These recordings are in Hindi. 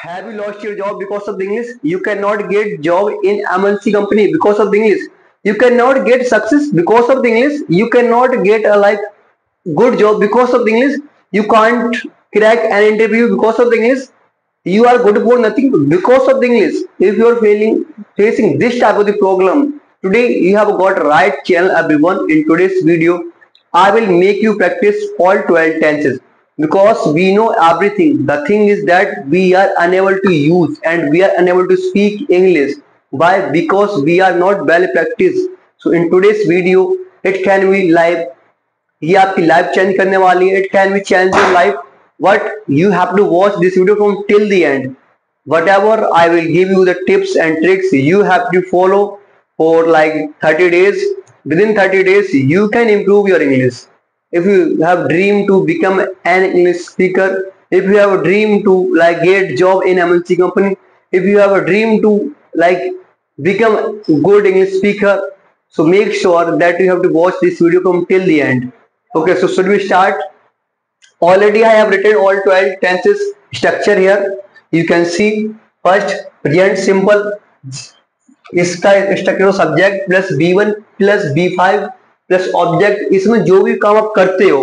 Have you lost your job because of the English? You cannot get job in MNC company because of the English. You cannot get success because of the English. You cannot get a good job because of the English. You can't crack an interview because of the English. You are good for nothing because of the English. If you are facing this type of the problem, today you have got right channel everyone. In today's video, I will make you practice all 12 tenses because we know everything. The thing is that we are unable to use and we are unable to speak English. Why? Because we are not well practiced. So in today's video, it can be live, ये आपकी लाइफ चेंज करने वाली है. It can be change your life. But you have to watch this video from till the end. whatever I will give you the tips and tricks you have to follow for like 30 days. Within 30 days you can improve your English. If you have dream to become an English speaker, if you have a dream to get job in MNC company, if you have a dream to become good English speaker, so make sure that you have to watch this video from till the end. Okay, so should we start? Already I have written all 12 tenses structure here. You can see first present simple. इसका structure subject plus B1 plus B5 plus object. इसमें जो भी काम आप करते हो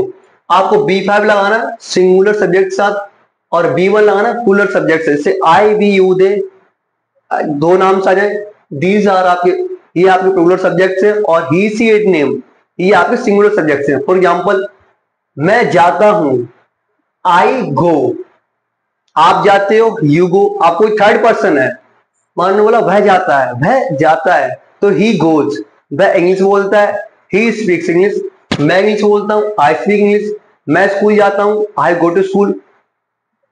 आपको B5 लगाना सिंगुलर सब्जेक्ट के साथ और B1 लगाना प्लूरल सब्जेक्ट से. जैसे I भी यू दे दो नाम से आ जाए. दीज आर आपके, ये आपके प्लूरल सब्जेक्ट से और ही सी इट नेम ये आपके सिंगुलर सब्जेक्ट से. फॉर एग्जाम्पल मैं जाता हूं, आई गो. आप जाते हो, यू गो. आप कोई थर्ड पर्सन है, मान लो बोला वह जाता है, वह जाता है तो ही गोज. वह इंग्लिश बोलता है, ही स्पीक्स इंग्लिश. मैं इंग्लिश बोलता हूं, आई स्पीक इंग्लिश. मैं स्कूल जाता हूं, आई गो टू स्कूल.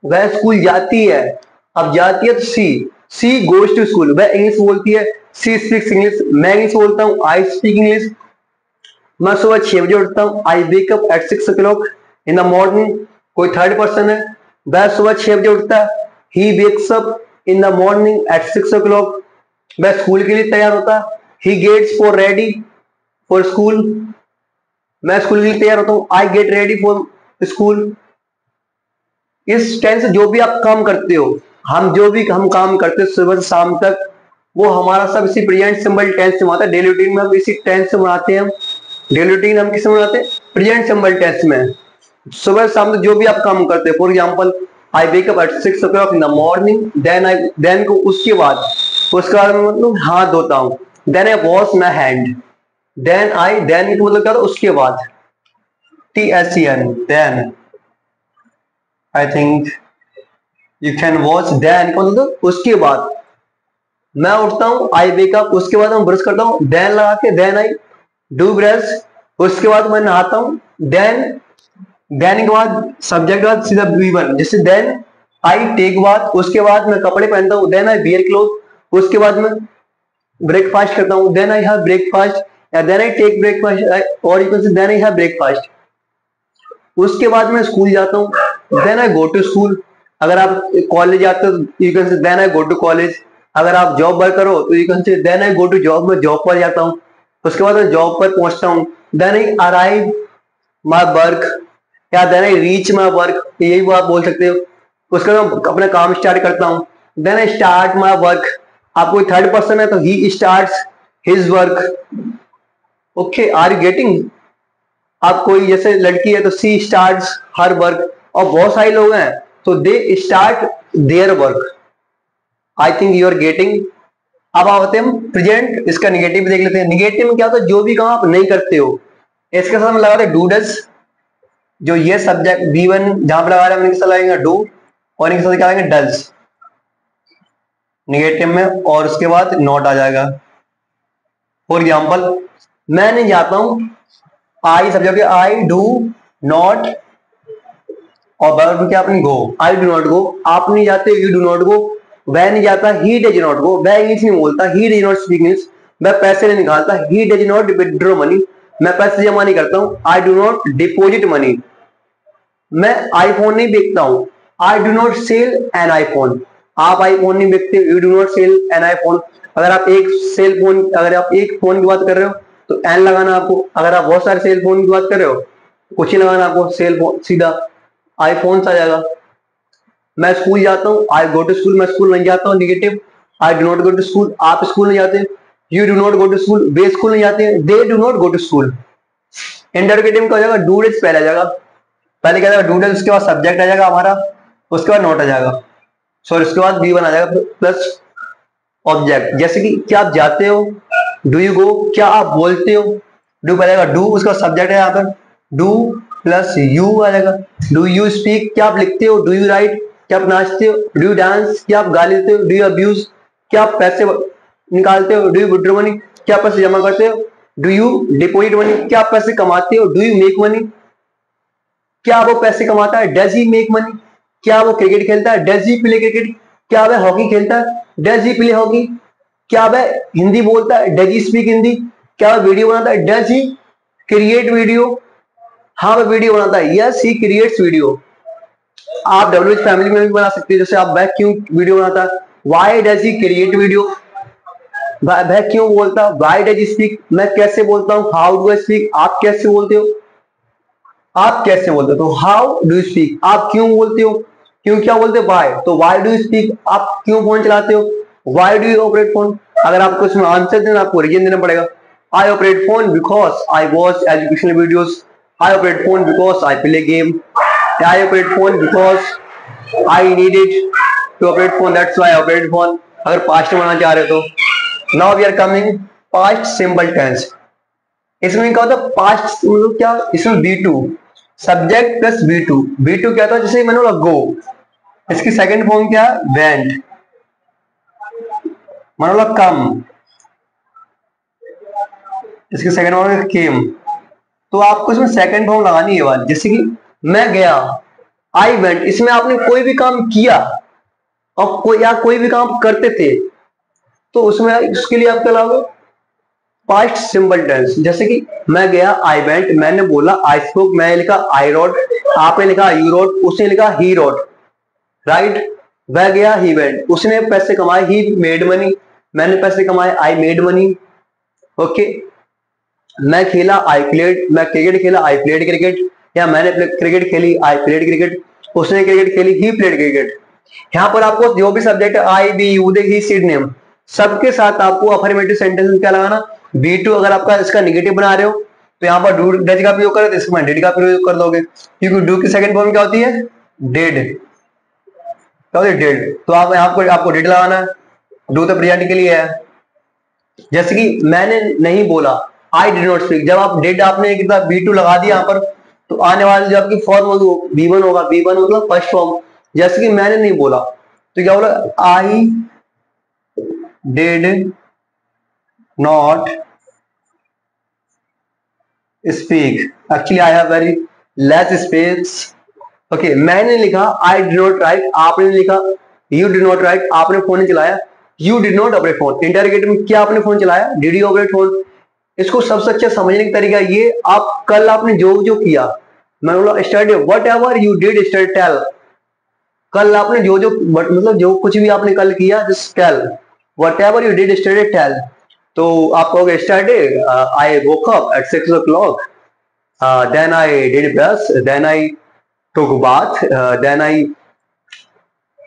वह स्कूल जाती है, अब जाती है तो सी गोज टू स्कूल. वह इंग्लिश बोलती है, सी स्पीक्स इंग्लिश. मैं इंग्लिश बोलता हूं, आई स्पीक इंग्लिश. मैं सुबह 6 बजे उठता हूँ, I wake up at 6 o'clock in the morning. कोई थर्ड पर्सन है, वह सुबह 6 बजे उठता है, he wakes up in the morning at 6 o'clock. वह स्कूल के लिए तैयार होता है, he gets for ready for school. मैं स्कूल के लिए तैयार होता हूँ, I get ready for school. इस टेंस से जो भी आप काम करते हो, हम काम करते हैं सुबह से शाम तक, वो हमारा सब इसी प्रेजेंट सिंपल टेंस से आता है. डेली रूटीन में हम इसी टेंस से बनाते हैं. डेली रूटीन हम किसमें बनाते हैं? प्रेजेंट सिंपल टेंस में. सुबह शाम तक जो भी आप काम करते हैं, for example I wake up at 6 o'clock in the morning. Then को उसके बाद मतलब हाथ धोता हूँ. Then I wash my hand. Then मतलब क्या था? उसके बाद. TSEN then I think you can watch. Then मतलब उसके बाद. मैं उठता हूँ, आई वेक अप. उसके बाद मैं ब्रश करता हूँ, देन लगा के. Then I do brush. उसके बाद मैं नहाता हूँ. देन के बाद सब्जेक्ट के बाद सीधा B1. जैसे देन आई टेक बाथ. उसके बाद मैं कपड़े पहनता हूँ, देन आई वियर क्लोथ. उसके बाद मैं ब्रेकफास्ट करता हूँ, देन आई हैव ब्रेकफास्ट. या देन आई टेक ब्रेकफास्ट और you can say then I have breakfast. उसके बाद मैं स्कूल जाता हूँ, then I go to school. अगर आप कॉलेज जाते हो you can say then I go to college. अगर आप जॉब वर्कर हो तो you can say then I go to job. मैं जॉब पर जाता हूँ. उसके बाद मैं जॉब पर पहुंचता हूँ, then I arrive my work या then I reach my work. यही वो आप बोल सकते हो. उसके बाद मैं अपना काम स्टार्ट करता हूँ, then I start my work. आप कोई थर्ड पर्सन है तो he starts his work. Okay, are you getting? आप कोई जैसे लड़की है तो सी स्टार्ट्स हर वर्क. और बहुत सारे लोग हैं तो they start their work. I think you are getting. अब आते हैं प्रेजेंट. इसका निगेटिव देख लेते हैं. निगेटिव में क्या होता है? जो भी काम आप नहीं करते हो. इसके साथ हम लगाते हैं डू डज. जो ये सब्जेक्ट B1 जहां पर लगा रहे हैं हम इनके साथ लगाएंगे डू और इनके साथ क्या लगाएंगे? डज निगेटिव में. और उसके बाद नॉट आ जाएगा. फॉर एग्जाम्पल मैं नहीं जाता हूं, I subject I do not और वर्ब क्या अपनी गो. आई डू नॉट गो. आप नहीं जाते, यू डू नॉट गो. वह नहीं जाता, ही डज नॉट गो. वह इंग्लिश नहीं बोलता, he does not speak English. वह पैसे नहीं निकालता, he does not withdraw money. मैं पैसे जमा नहीं करता हूँ, I do not deposit money. मैं आईफोन नहीं बेचता हूँ, I do not sell an iPhone. आप आईफोन नहीं बेचते, you do not sell an iPhone. अगर आप एक फोन की बात कर रहे हो तो एन लगाना आपको. अगर आप बहुत सारे सेल फोन की बात कर रहे हो कुछ ही लगाना आपको. सेल फोन सीधा आईफोन आ जाएगा. मैं स्कूल जाता हूँ, आई गो टू स्कूल, मैं स्कूल नहीं जाता हूँ, negative, I do not go to school, आप स्कूल नहीं जाते, you do not go to school, वे स्कूल नहीं जाते, they do not go to school. Interrogative में क्या हो जाएगा, डू डेज पहले आ जाएगा, पहले क्या जाएगा डू डेज, उसके बाद सब्जेक्ट आ जाएगा हमारा, उसके बाद नोट आ जाएगा, सॉरी उसके बाद बी वन आ जाएगा प्लस ऑब्जेक्ट। जैसे कि क्या आप जाते हो, डू यू गो, क्या आप बोलते हो, डू पहले आएगा डू, उसका सब्जेक्ट है यहाँ पर डू प्लस यू आ जाएगा, डू यू स्पीक, क्या आप लिखते हो, डू यू राइट, क्या आप नाचते हो, डू यू डांस, क्या आप गा लेते हो, डू यू अब्यूज, क्या आप पैसे निकालते हो, डू यू विड्रॉ मनी, क्या आप पैसे जमा करते हो, डू यू डिपोजिट मनी, क्या आप पैसे कमाते हो, डू यू मेक मनी, क्या वो पैसे कमाता है, डज ही मेक मनी, क्या वो क्रिकेट खेलता है, डज ही प्ले क्रिकेट, क्या वह हॉकी खेलता है, डज ही प्ले हॉकी, क्या वह हिंदी बोलता है, डज ही स्पीक हिंदी, क्या वह वीडियो बनाता है, डज ही क्रिएट वीडियो, हाँ वह वीडियो बनाता है, यस ही क्रिएट्स वीडियो। आप डब्ल्यू फैमिली में भी बना सकते हैं, जैसे आप वह क्यों वीडियो बनाता है, why does he create video, वह क्यों बोलता, वाई डज ही स्पीक, मैं कैसे बोलता हूँ, हाउ डू आई स्पीक, आप कैसे बोलते हो, आप कैसे बोलते हो, तो हाउ डू यू स्पीक, आप क्यों बोलते हो, क्यों क्या बोलते हो, वाई, तो वाई डू यू स्पीक, आप क्यों फोन चलाते हो, why do you operate phone. अगर आपको इसमें आंसर देना, आपको रीजन देना पड़ेगा। I operate phone because I watch educational videos, I operate phone because I play game, I operate phone because I needed to operate phone, that's why I operate phone. अगर पास्ट में बनाना चाह रहे हो तो now we are coming past simple tense. इसमें क्या होता है पास्ट मतलब क्या, इसमें B to subject plus be to, be to क्या था, जैसे मैंने बोला गो, इसकी सेकंड फॉर्म क्या है वेंट, मैंने बोला कम, इसकी सेकंड फॉर्म है केम, तो आपको इसमें सेकंड फॉर्म लगानी है वाली, जैसे कि मैं गया, आई वेंट, इसमें आपने कोई भी काम किया और कोई या कोई भी काम करते थे, तो उसमें उसके लिए आप क्या लाओगे पास्ट सिंपल टेंस। जैसे कि मैं गया आई वेंट, मैंने बोला आई स्पोक, मैंने लिखा आई रोड, आपने लिखा यू रोड, उसने लिखा ही रोड, राइट। वह गया ही वेंट, उसने पैसे कमाए ही मेड मनी, मैंने पैसे कमाए आई मेड मनी, ओके। मैं खेला आई प्लेड, मैं क्रिकेट खेला आई प्लेड क्रिकेट, या मैंने क्रिकेट खेली आई प्लेड क्रिकेट, उसने क्रिकेट खेली ही प्लेड क्रिकेट। यहाँ पर आपको जो भी सब्जेक्ट है I we you they he she name, सबके साथ आपको अफर्मेटिव सेंटेंस में क्या लगाना, बी टू। अगर आपका इसका निगेटिव बना रहे हो तो यहाँ पर डू डज का प्रयोग करो, तो इसमें डिड का प्रयोग कर दोगे, क्योंकि डू की सेकंड फॉर्म क्या होती है डिड, क्या होती है डिड, तो आप यहाँ पर आपको डिड लगाना है, डू तो प्रेजेंट के लिए है। जैसे कि मैंने नहीं बोला आई डिड नॉट स्पीक, जब आप डिड आपने एक बार बी टू लगा दिया यहाँ पर, तो आने वाली जो आपकी फॉर्म होगी बी वन होगा, बी वन मतलब फर्स्ट फॉर्म। जैसे कि मैंने नहीं बोला तो क्या बोला, I did not speak, actually I have very less space, okay. मैंने लिखा आई डिड नॉट राइट, आपने लिखा यू डिड नॉट राइट, आपने फोन नहीं चलाया, you did not operate phone. Interrogative में क्या आपने फोन चलाया, डिड यू ऑपरेट फोन। इसको सबसे अच्छा समझने का तरीका ये, आप कल आपने जो जो किया, मैं बोला study whatever you did study tell, कल आपने जो जो मतलब जो कुछ भी आपने कल किया just tell whatever you did study tell. तो आप कहोगे study I woke up at 6 o'clock, then I did brush, then I took bath, then I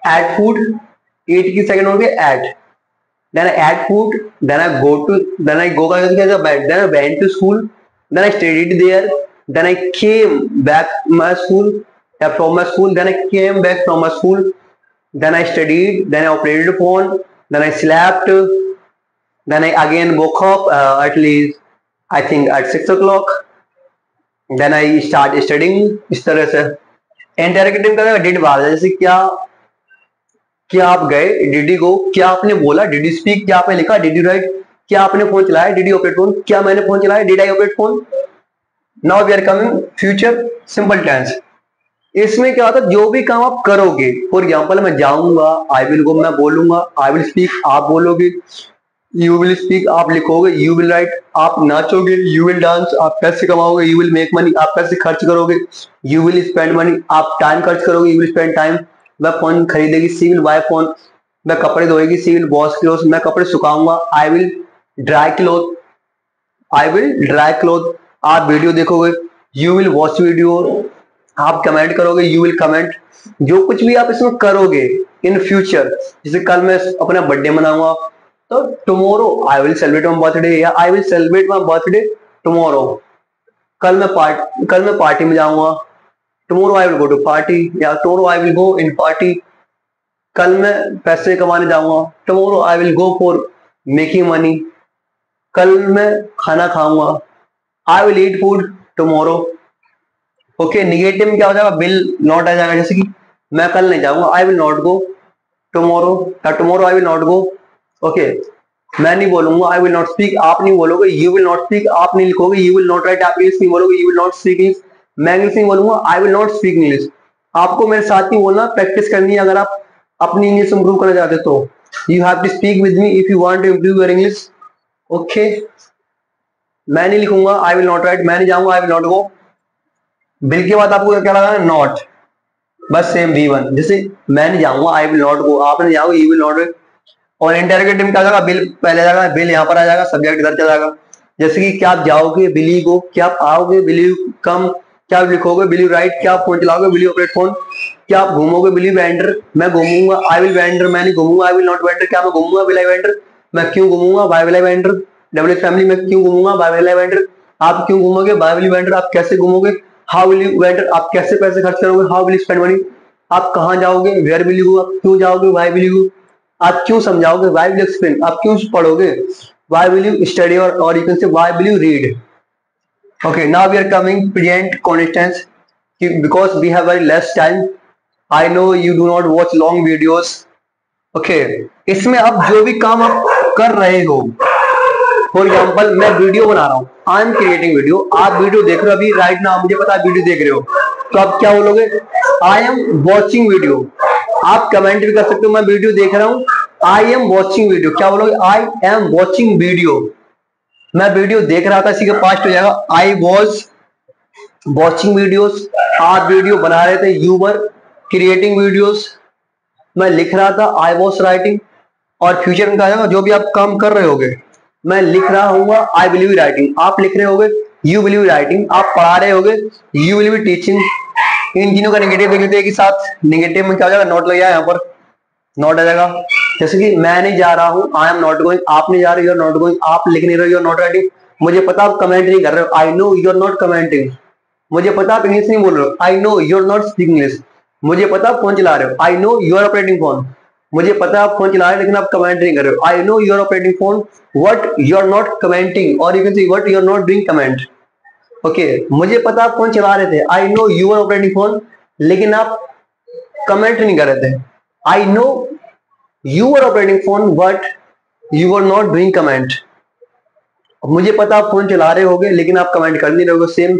add food, eat की सेकंड हो गया add, then I add food, then I go to, then I go का bed, then I went to school, then I studied there, then I came back my school, from my school, then I came back from my school, then I studied, then I operated phone, then I slept, then I again woke up at least I think at 6 o'clock, then I start studying, इस तरह से। इंटरोगेटिव का डिड बाद, जैसे क्या क्या आप गए, डिड यू गो, क्या आपने बोला, डिड यू स्पीक, क्या आपने लिखा, डिड यू राइट, क्या आपने फोन चलाया, डिड यू ऑपरेट फोन, क्या मैंने फोन चलाया, did I operate phone. Now we are coming future simple tense. इसमें क्या होता है जो भी काम आप करोगे, फॉर एग्जांपल मैं जाऊंगा आई विल गो, मैं बोलूंगा आई विल स्पीक, आप बोलोगे, यू विल स्पीक, आप लिखोगे, यू विल राइट, आप नाचोगे, यू विल डांस, आप पैसे कमाओगे, यू विल मेक मनी, आप पैसे खर्च करोगे, यू विल स्पेंड मनी, आप टाइम खर्च करोगे, यू विल स्पेंड टाइम। वह फोन खरीदेगी, सी विल बाय फोन। मैं कपड़े धोएगी, सी विल वॉश क्लोथ, मैं कपड़े सुखाऊंगा, I will dry cloth, I will dry cloth. आप वीडियो देखोगे, यू विल वॉच वीडियो, आप कमेंट करोगे, यू विल कमेंट, जो कुछ भी आप इसमें करोगे इन फ्यूचर, जैसे कल मैं अपना बर्थडे मनाऊंगा तो tomorrow I will celebrate my birthday, या I will celebrate my birthday tomorrow. कल मैं पार्टी में जाऊंगा, tomorrow I will go to party, या tomorrow I will go in party. कल मैं पैसे कमाने जाऊंगा, tomorrow I will go for making money. कल मैं खाना खाऊंगा, I will eat food tomorrow. Okay, negative में क्या हो जाएगा, विल नॉट आ जाएगा, जैसे कि मैं कल नहीं जाऊंगा, I will not go tomorrow, या tomorrow I will not go. Okay, मैं नहीं बोलूंगा आई विल नॉट स्पीक, आप नहीं बोलोगे यू विल नॉट स्पीक, आप नहीं लिखोगे यू विल नॉट राइट, आप इंग्लिश नहीं बोलोगे you will not speak English, मैं इंग्लिश नहीं बोलूंगा आई विल नॉट स्पीक इंग्लिश। आपको मेरे साथ नहीं बोलना, प्रैक्टिस करनी है अगर आप अपनी इंग्लिश इंप्रूव करना चाहते हो तो। You have to speak with me if you want to improve your English. Okay, मैं नहीं लिखूंगा आई विल नॉट राइट, मैं नहीं जाऊंगा I will not go. Bill के बाद आपको क्या लगाना, नॉट, बस सेम V1, जैसे मैं नहीं जाऊंगा आई विल नॉट गो, आप नहीं जाओगे यू विल नॉट। और इंटरोगेटिव में क्या जाएगा, बिल पहले जाएगा, बिल यहाँ पर आ जाएगा, सब्जेक्ट इधर चला जाएगा। जैसे कि क्या आप जाओगे, बिल यू गो, क्या आप आओगे, बिल यू कम, क्या आप लिखोगे, बिल यू राइट, क्या आप फोन चलाओगे, बिल यू ऑपरेट फोन, क्या आप घूमोगे, बिल यू वेंडर, मैं घूमूंगा आई विल वेंडर, मैं नहीं घूमूंगा आई विल नॉट वेंडर, क्या मैं घूमूंगा, विल आई वेंडर, मैं क्यों घूमूंगा, why will I wander, double family में क्यों घूमूंगा, बाय विल आई वेंडर, आप क्यों घूमोगे, बाय विल यू वेंडर, आप कैसे घूमोगे, हाउ विल यू वेंडर, आप कैसे पैसे खर्च करोगे, how will you spend money, आप कहाँ जाओगे, वेयर विल यू गो, आप क्यों जाओगे, वाई विल यू, आप क्यों समझाओगे, वाई विल एक्सप्लेन, आप क्यों पढ़ोगे, वाई विल यू स्टडी, और you can say why will you read. Okay, now we are coming present continuous, because we have very less time, I know you do not watch long videos. Okay, इसमें अब जो भी काम आप कर रहे हो, फॉर एग्जाम्पल मैं वीडियो बना रहा हूँ, आई एम क्रिएटिंग वीडियो, आप वीडियो देख रहे हो अभी राइट नाउ, मुझे पता है वीडियो देख रहे हो, तो आप क्या बोलोगे, आई एम वॉचिंग वीडियो। आप कमेंट भी कर सकते हो, मैं वीडियो देख रहा हूँ, आई एम वॉचिंग वीडियो, क्या बोलोगे, आई एम वॉचिंग वीडियो, मैं वीडियो देख रहा था, इसी का पास्ट हो जाएगा, आई वॉज वॉचिंग वीडियोस, आप वीडियो बना रहे थे, यू वर क्रिएटिंग वीडियोस, मैं लिख रहा था, आई वॉज राइटिंग, और फ्यूचर में क्या जाएगा, जो भी आप काम कर रहे होगे, मैं लिख रहा हूँ, आई विल बी राइटिंग, आप लिख रहे होगे, यू विल बी राइटिंग, आप पढ़ा रहे होगे, यू विल बी टीचिंग। इन तीनों का नेगेटिव देख लेते हैं एक साथ, नेगेटिव में क्या हो जाएगा, नॉट लग जाएगा, यहाँ पर नॉट आ जाएगा, जैसे कि मैं नहीं जा रहा हूँ, आई एम नॉट गोइंग, आप नहीं जा रहे, यू आर नॉट गोइंग, आप लिख नहीं रहे, यू आर नॉट राइटिंग, मुझे पता आप कमेंट नहीं कर रहे हो, I know you are not commenting, मुझे पता आप इंग्लिश नहीं बोल रहे हो, I know you are not speaking English, मुझे पता आप फोन चला रहे हो, I know you are operating phone, मुझे पता आप फोन चला रहे हो लेकिन आप कमेंट नहीं कर रहे हो, I know you are operating phone, what you are not commenting, और you can see what you are not doing comment. Okay, मुझे पता आप फोन चला रहे थे, I know you are operating phone, लेकिन आप कमेंट नहीं कर रहे थे, I know you are operating phone but you are not doing comment. मुझे पता आप फोन चला रहे होगे लेकिन आप कमेंट कर नहीं रहे होगे, same,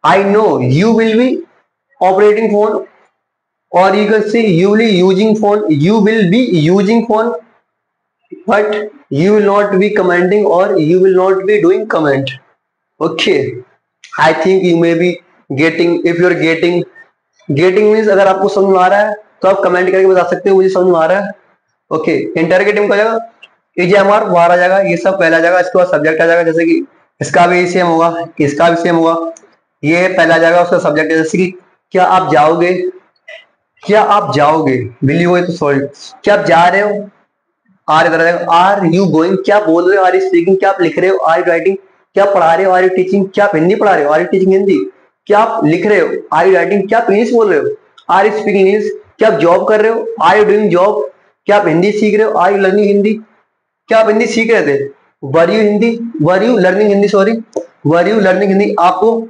I know you will be operating phone, or you can say you will be using phone, you will be using phone but you will not be commenting or you will not be doing comment. Okay, I think you may be getting, if you are getting means अगर आपको समझ में आ रहा है तो आप कमेंट करके बता सकते हो मुझे समझ में आ रहा है। ओके, इंटरगेटिव का जाएगा EJMR बाहर आ जाएगा, ये सब पहला जाएगा, इसके बाद सब्जेक्ट आ जाएगा, जैसे कि इसका भी सेम होगा, इसका भी सेम होगा, ये पहला जाएगा, उसका सब्जेक्ट जैसे कि क्या आप जाओगे, क्या आप जाओगे, विल यू, तो सॉरी, क्या आप जा रहे हो, आर इधर आएगा, आर यू गोइंग, क्या बोल रहे हो, आर यू स्पीकिंग, क्या आप लिख रहे हो, आर यू राइटिंग, क्या पढ़ा रहे हो, आर यू टीचिंग, क्या आप हिंदी पढ़ा रहे हो, आर यू टीचिंग हिंदी, क्या आप लिख रहे हो, आर यू राइटिंग, क्या आप इंग्लिश बोल रहे हो, आर यू स्पीकिंग इंग्लिश, क्या आप जॉब कर रहे हो, आर यू डूइंग जॉब, क्या आप हिंदी सीख रहे हो, आर यू लर्निंग हिंदी, क्या आप हिंदी सीख रहे थे, were you Hindi, were you learning Hindi, sorry, were you learning Hindi, आपको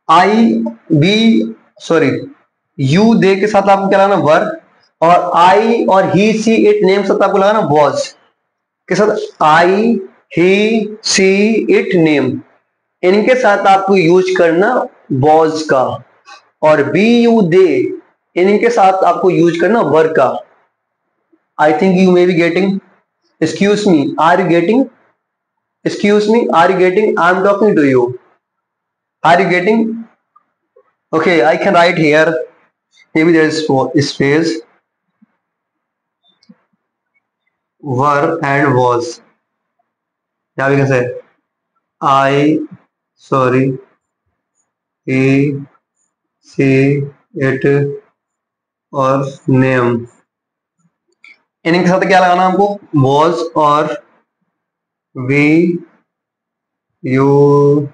आई बी, सॉरी, यू दे के साथ आपको क्या लगाना, वर, और आई और ही सी इट नेम साथ आपको लगाना वॉज के साथ, आई ही सी इट नेम, इनके साथ आपको यूज करना वॉज का, और बी यू दे, इनके साथ आपको यूज करना वर का। I think you may be getting, excuse me, are you getting, excuse me, are you getting, I am talking to you, are you getting. Okay, I can write here, maybe there is space, were and was, yeah, we can say I, sorry, he, see it और नेम, इनके साथ क्या लगाना हमको, वॉज और वी यू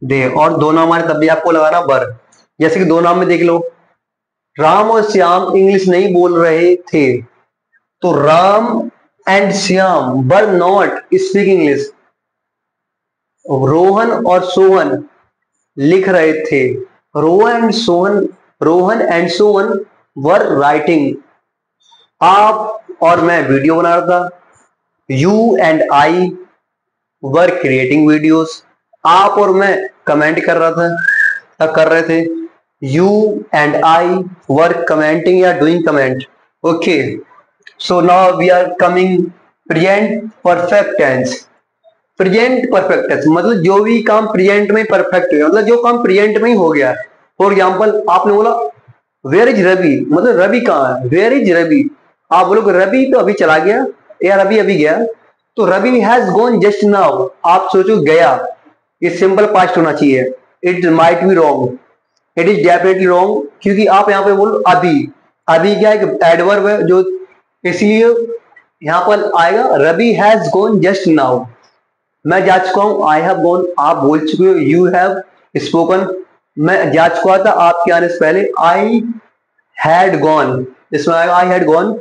दे, और दो नाम हमारे तब भी आपको लगाना वर। जैसे कि दो नाम में देख लो, राम और श्याम इंग्लिश नहीं बोल रहे थे, तो Ram and Shyam were not speak English. Rohan और सोहन लिख रहे थे, Rohan and Sohan were writing. आप और मैं वीडियो बना रहा था, you and I were creating videos. आप और मैं कमेंट कर रहा था, कर रहे थे, you and I were commenting या doing comment. Okay, so now we are coming present perfect tense. Present perfect tense मतलब जो भी काम प्रेजेंट में परफेक्ट है, मतलब जो काम प्रेजेंट में ही हो गया। फॉर एग्जाम्पल आपने बोला वेयर इज रवि, मतलब रवि कहाँ है, वेयर इज रवि। आप बोलोगे रवि तो अभी चला गया या रवि अभी गया, तो Ravi has gone just now, आप सोचो गया, ये सिंपल पास्ट होना चाहिए। It might be wrong, it is definitely wrong, क्योंकि आप यहाँ पे बोलो अभी, अभी क्या है, एडवर्ब है जो, इसलिए यहाँ पर आएगा Ravi has gone just now. मैं जा चुका हूं, आई हैव गॉन, आप बोल चुके हो, यू हैव स्पोकन, मैं जा चुका था आपके आने से पहले, आई हैड गॉन, इसमें आएगा I had gone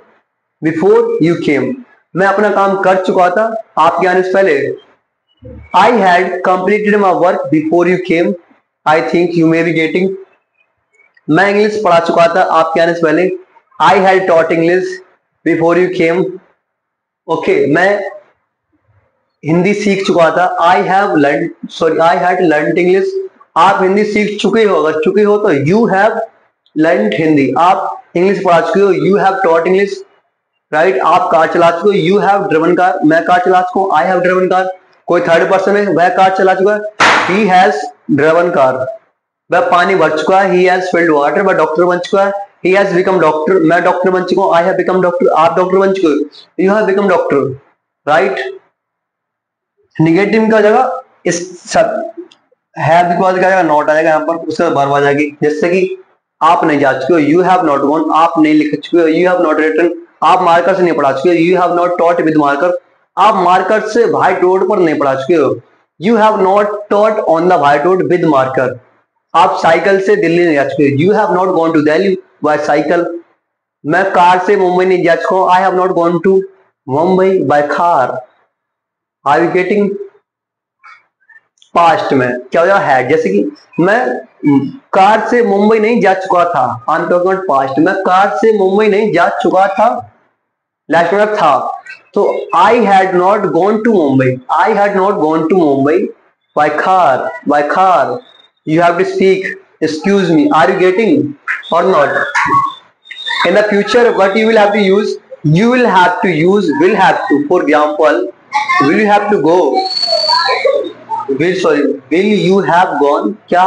before you came, मैं अपना काम कर चुका था आपके आने से पहले। I had completed my work before you came, I think you may be getting. मैं इंग्लिश पढ़ा चुका था आपके आने से पहले, I had taught English before you came. Okay, मैं हिंदी सीख चुका था, I have learn, sorry I had learn English. आप हिंदी सीख चुके हो, अगर चुके हो तो यू हैव लर्न हिंदी, आप इंग्लिश पढ़ा चुके हो, you have taught English. Right, आप कार चला चुके हो, यू हैव ड्रिवन कार, मैं कार चला चुका हूँ, आई हैव ड्रिवन कार। कोई थर्ड पर्सन है, वह कार चला चुका है, ही हैज ड्रिवन कार। वह पानी भर चुका है, ही हैज फिल्ड वाटर। वह डॉक्टर बन चुका है, ही हैज बिकम डॉक्टर, मैं डॉक्टर बन चुका हूँ, आई हैव बिकम डॉक्टर। आप डॉक्टर बन चुके हो, you have become doctor. Right, negative का जगह इस सब हैव के बाद क्या आएगा, नॉट आ जाएगा यहाँ पर, उसके बाद वर्ब आ जाएगी। जैसे कि आप नहीं जा चुके हो, यू हैव नॉट गॉन, आप नहीं लिख चुके हो, यू हैव नॉट रिटन, आप मार्कर से नहीं पढ़ा चुके हो, you have not taught with marker, आप मार्कर से व्हाइट बोर्ड पर नहीं पढ़ा चुके हो, you have not taught on the white board with marker. आप साइकिल से दिल्ली नहीं जा चुके, you have not gone to Delhi by cycle. मैं कार से मुंबई नहीं जा चुका हूँ, I have not gone to Mumbai by car. Are you getting? Past में क्या हो जाएगा, हैड। जैसे कि मैं कार से मुंबई नहीं जा चुका था, आई एम टॉकिंग अबाउट पास्ट, मैं कार से मुंबई नहीं जा चुका था, लास्ट में था, तो I had not gone to Mumbai, I had not gone to Mumbai by car, by car. You have to speak excuse me, are you getting और not? In the future, what you will have to use? You will have to use will have to. For example, will you have to go? Will you have gone? क्या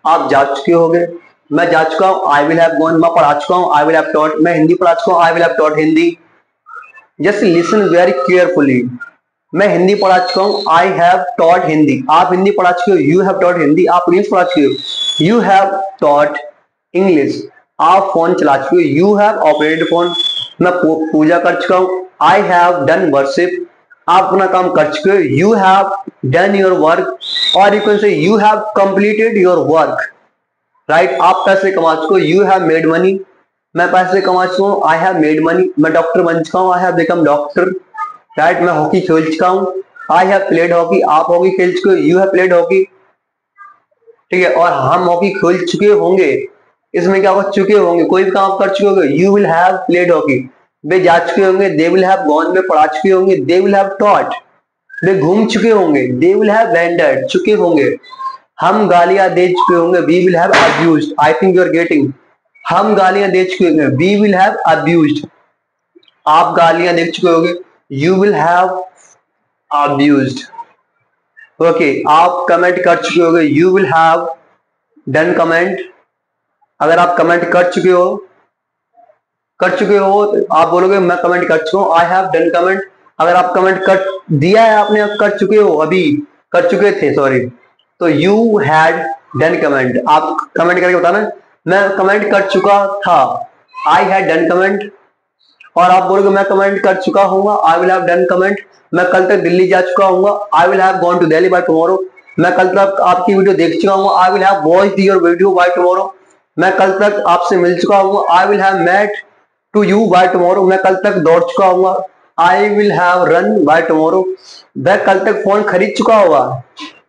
आप जा चुके होगे? मैं जा चुका हूँ, I will have gone. मैं पढ़ा चुका हूँ, I will have taught. मैं हिंदी पढ़ा चुका हूँ, I will have taught Hindi. Just listen very carefully. मैं हिंदी पढ़ा चुका हूँ, I have taught हिंदी. आप हिंदी पढ़ा चुके हो, you have taught हिंदी. आप इंग्लिश पढ़ा चुके हो, you have taught इंग्लिश। आप फोन चला चुके हो, यू हैव ऑपरेटेड फोन। मैं पूजा कर चुका हूँ, आई हैव डन वर्शिप। आप अपना काम कर चुके हो, you have done your work, और you can say you have completed your work. Right, आप पैसे कमा चुके हो, यू हैव मेड मनी। मैं पैसे कमा चुका हूँ, आई हैव मेड मनी। मैं डॉक्टर बन चुका हूँ, I have become doctor. Right, मैं हॉकी खेल चुका हूँ, आई हैव प्लेड हॉकी। आप हॉकी खेल चुके हो, यू हैव प्लेड हॉकी। ठीक है, और हम हॉकी खेल चुके होंगे, इसमें क्या हो चुके होंगे, कोई भी काम कर चुके होंगे, you will have played hockey. वे जा चुके होंगे, दे विल हैव गॉन। वे पढ़ा चुके होंगे, दे विल हैव टॉट। वे घूम चुके होंगे, दे विल हैव वेंडर्ड, चुके होंगे। हम गालियां दे चुके होंगे, we will have abused. I think you are getting. हम गालियां दे चुके होंगे, वी विल हैव अब्यूज्ड। आप गालियां दे चुके होंगे, you will have abused. Okay, आप कमेंट कर चुके होंगे, you will have done comment. अगर आप कमेंट कर चुके हो तो आप बोलोगे मैं कमेंट कर चुका हूँ, आई हैव डन कमेंट। अगर आप कमेंट कर दिया है आपने, कर चुके हो, अभी कर चुके थे, सॉरी, तो यू हैड डन कमेंट, आप कमेंट करके बताना मैं कमेंट कर चुका था, आई हैड डन कमेंट। और आप बोलोगे मैं कमेंट कर चुका हूँ, I will have done comment. मैं कल तक दिल्ली जा चुका हूँ, I will have gone to Delhi by tomorrow. मैं कल तक आपकी वीडियो देख चुका हूँ, I will have watched your video by tomorrow. मैं कल तक आपसे मिल चुका हूँ, I will have met to you by tomorrow. मैं कल तक दौड़ चुका हूँ, I will have run by tomorrow. वह कल तक फोन खरीद चुका होगा,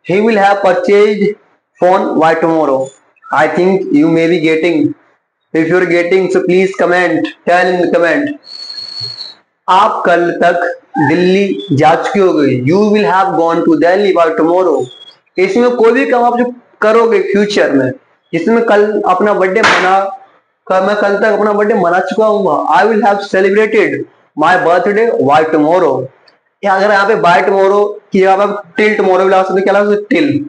he will have purchased phone by tomorrow. I think you may be getting. If you are getting, so please comment, tell in the comment. आप कल तक दिल्ली जा चुके होगे, you will have gone to Delhi by tomorrow. इसमें कोई भी काम आप जो करोगे फ्यूचर में, जिसमें कल अपना बर्थडे मना मैं कल तक अपना बर्थडे मना चुका हूँ, I will have celebrated my birthday by tomorrow. या अगर यहाँ पे बाय टुमारो की जगह आप टिल टुमारो भी लगा सकते, क्या लगा सकते, टिल,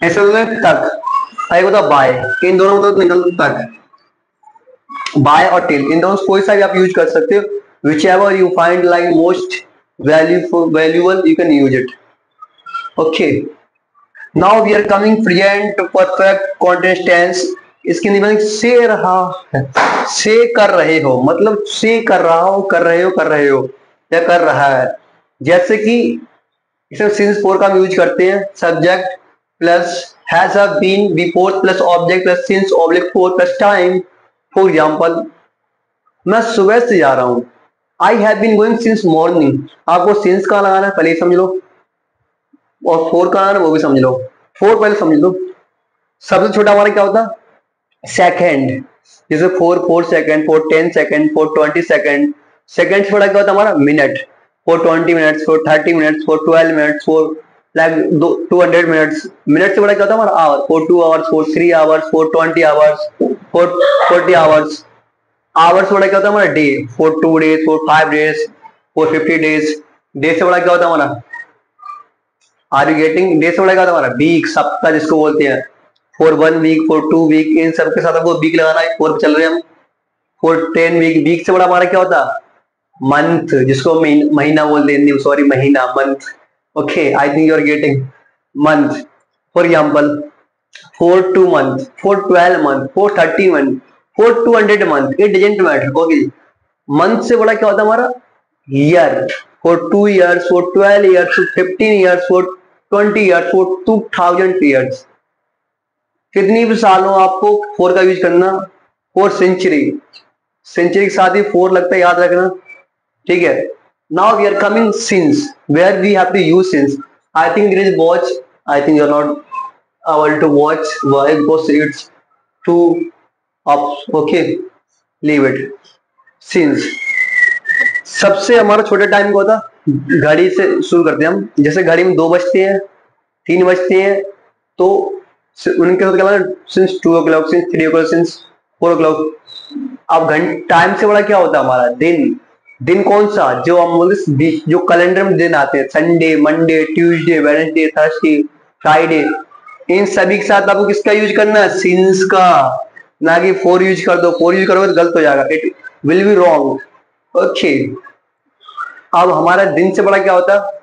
ऐसे तक, एक होता बाय, इन दोनों को तो निकल तक, बाय और टिल, इन दोनों कोई सा भी आप यूज कर सकते हो, whichever you find like most valuable you can use it. Okay, now we are coming present perfect continuous tense। इसकी निबंध से रहा है, से कर रहे हो, मतलब से कर रहा हो, कर रहे हो, कर रहे हो या कर रहा है। जैसे कि इसमें सिंस फोर का हम यूज करते हैं, subject plus has have been before plus object plus since object for plus time. For example, मैं सुबह से जा रहा हूं, I have been going since morning. आपको सिंस कहाँ लगाना है पहले समझ लो, और फोर कहाँ लगाना है वो भी समझ लो। फोर पहले समझ लो, सबसे छोटा हमारा क्या होता है, सेकेंड। जैसे for second, for 10 second, for 20 second. Second से बड़ा क्या होता है हमारा, minute. For 20 minutes, for 30 minutes, for 12 minutes, for like 200 minutes. Minute से बड़ा क्या होता है हमारा, hour. For 2 hours, for 3 hours, for 20 hours, for 40 hours. Hours से बड़ा क्या होता है हमारा, day. For 2 days, for 5 days, for 50 days. Day से बड़ा क्या होता है हमारा, आर यू गेटिंग, डे से बड़ा क्या होता है हमारा, वीक, सप्ताह जिसको बोलते हैं। फोर 1 वीक, फोर 2 वीक, इन सब के साथ आपको वीक लगाना है, फोर पे चल रहे हैं हम। फोर 10 वीक, वीक से बड़ा हमारा क्या होता है, मंथ, जिसको महीना बोलते हैं, सॉरी महीना, month. Okay, I think you are getting, month. For example, for 2 month, for 12 month, for 30 month, for 200 month, it doesn't matter. Okay, month से बड़ा क्या होता है हमारा, year. For 2 years, for 12 years, for 15 years, for 20 years, for 2000 years. कितनी भी साल हो आपको फोर का यूज करना। फॉर सेंचुरी, सेंचुरी के साथ ही फोर लगता है, याद रखना, ठीक है। Now we are coming since, where we have to use since. I think there is watch, I think you are not able to watch why, because it's too up। okay, leave it। since सबसे हमारा छोटे टाइम का होता, घड़ी से शुरू करते हैं हम। जैसे घड़ी में 2 बजते हैं, 3 बजते हैं, तो उनके साथ क्या, since 2 o'clock, since 3 o'clock, since 4 o'clock। अब घंटे टाइम से बड़ा क्या होता है हमारा, दिन। दिन कौन सा, जो हम बोलते जो कैलेंडर में दिन आते हैं, Sunday, Monday, Tuesday, Wednesday, Thursday, Friday. इन सभी के साथ आपको किसका यूज करना है, सिंस का, ना कि फोर यूज कर दो। फोर यूज करोगे तो गलत हो जाएगा, it will be wrong. Okay, अब हमारा दिन से बड़ा क्या होता है,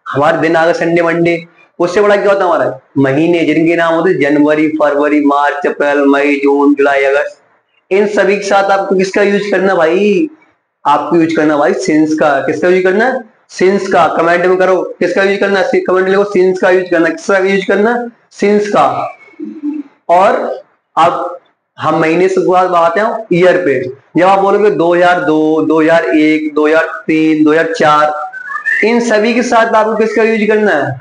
हमारा दिन आ गया संडे मंडे। उससे बड़ा क्या होता है हमारा, महीने, जिनके नाम होते हैं जनवरी, फरवरी, मार्च, अप्रैल, मई, जून, जुलाई, अगस्त। इन सभी के साथ आपको किसका यूज करना भाई, आपको यूज करना भाई सिंस का। किसका यूज करना है, सिंस का। कमेंट में करो किसका यूज करना है, कमेंट में लिखो सिंस का यूज करना। किसका यूज करना, सिंस का। और अब हम महीने से बात आते हैं ईयर पे। जब आप बोलोगे 2002, 2001, 2003, 2004, इन सभी के साथ आपको किसका यूज करना है,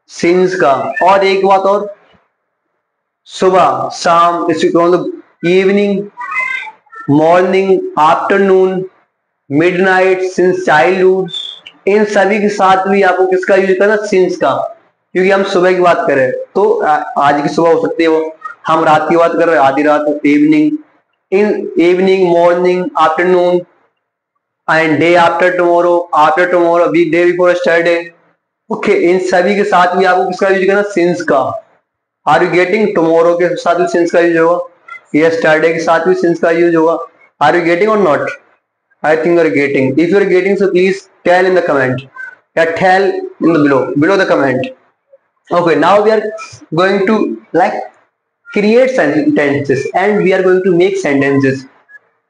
सिंस का। और एक बात और, सुबह, शाम, evening, morning, afternoon, midnight, since childhood, इन सभी के साथ भी आपको किसका यूज करना, सिंस का। क्योंकि हम सुबह की बात करें तो आज की सुबह हो सकती है वो, हम रात की बात कर रहे हैं आधी रात, evening. In evening, morning, afternoon and day after tomorrow, after tomorrow, week day before yesterday. Okay, इन सभी के साथ भी आपको किसका यूज करना, सिंस का। आर यू गेटिंग, टुमारो के साथ भी सिंस का यूज होगा, यस्टरडे के साथ भी सिंस का यूज होगा। आर यू गेटिंग और not, I think you are getting. If you are getting, so please tell in the comment. Yeah, tell in the below the comment. Okay, now we are going to like create sentences and we are going to make sentences.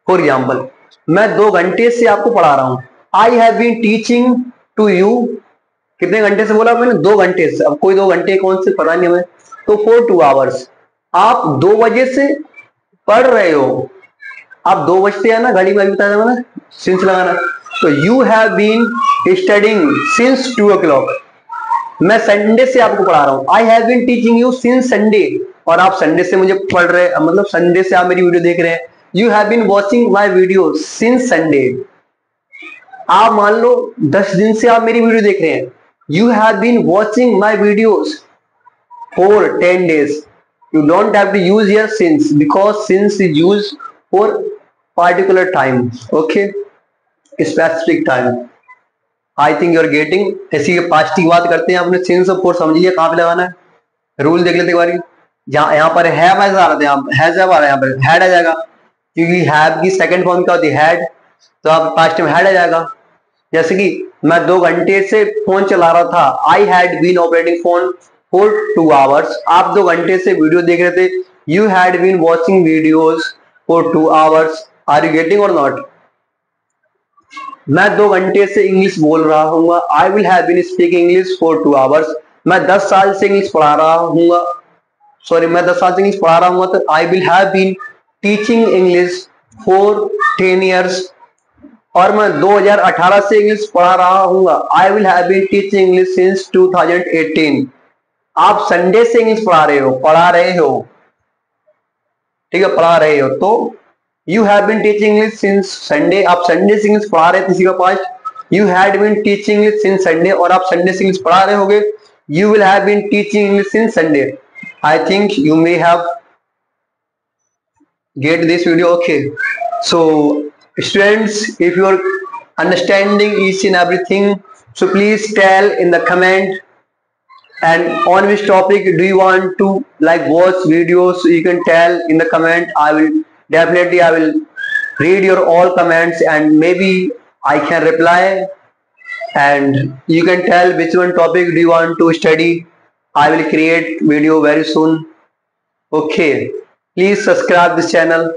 For example, मैं 2 घंटे से आपको पढ़ा रहा हूं. I have been teaching to you. कितने घंटे से बोला मैंने? 2 घंटे से. अब कोई 2 घंटे कौन से पता नहीं हमें, तो for 2 hours. आप 2 बजे से पढ़ रहे हो. आप 2 बजते हैं ना, घड़ी में अभी बताया था मैंने, सिंस लगाना. तो you have been studying since 2 o'clock. मैं संडे से आपको पढ़ा रहा हूं. I have been teaching you since Sunday. और आप संडे से मुझे पढ़ रहे हैं, मतलब संडे से आप मेरी वीडियो देख रहे हैं. You have been watching my video since Sunday. आप मान लो 10 दिन से आप मेरी वीडियो देख रहे हैं. You have been watching my videos for 10 days. You don't have to use here since, because since is used for particular time. Okay, specific time. I think you are getting. ऐसी पास्ट की बात करते हैं, आपने since और for समझ लिया कहाँ पे लगाना है. रूल देख लेते एक बार. जहाँ यहाँ पर have ऐसा आ रहा था, यहाँ has आ रहा है, यहाँ पर had आ जाएगा, क्योंकि have की सेकंड फॉर्म क्या होती है? had. तो आप पास्ट में had आ जाएगा. जैसे कि मैं 2 घंटे से फोन चला रहा था. I had been operating phone for 2 hours. आप 2 घंटे से वीडियो देख रहे थे. You had been watching videos for 2 hours. Are you getting or not? मैं 2 घंटे से इंग्लिश बोल रहा हूँ. I will have been speaking English for 2 hours. मैं 10 साल से इंग्लिश पढ़ा रहा हूँ. सॉरी, मैं 10 साल से इंग्लिश पढ़ा रहा हूँ, तो I will have been teaching English for 10 years. और मैं 2018 से इंग्लिश पढ़ा रहा हूँ. I will have been teaching English since 2018. आप संडे से इंग्लिश पढ़ा रहे हो, ठीक है, पढ़ा रहे हो. तो you have been teaching English since Sunday. आप संडे से इंग्लिश पढ़ा रहे थे, इसी का past. You had been teaching English since Sunday, और आप संडे से इंग्लिश पढ़ा रहे होगे. You will have been teaching English since Sunday. I think you may have get this video. Okay, so students, if you are understanding each and everything, so please tell in the comment. And on which topic do you want to like watch videos, so you can tell in the comment. I will read your all comments, and maybe I can reply. And you can tell which one topic do you want to study. I will create video very soon. Okay, please subscribe this channel.